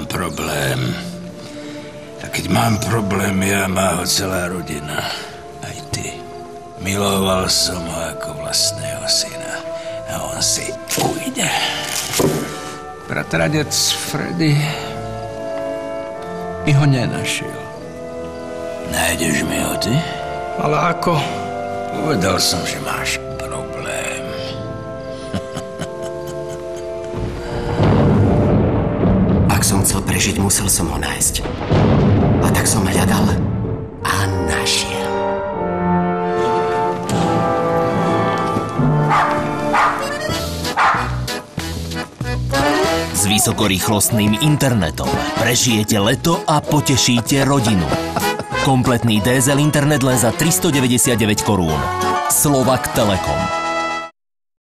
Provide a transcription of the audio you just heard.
problém. A keď mám problém ja, má ho celá rodina. Aj ty. Miloval som ho ako vlastného syna. A on si ujde. Bratranec Freddy mi ho nenašiel. Nájdeš mi ho ty? Ale ako? Povedal som, že máš problém. Ak som chcel prežiť, musel som ho nájsť. A tak som hľadal a našiel. S vysokorýchlostným internetom prežijete leto a potešíte rodinu. Kompletný DSL internet len za 399 korún. Slovak Telekom.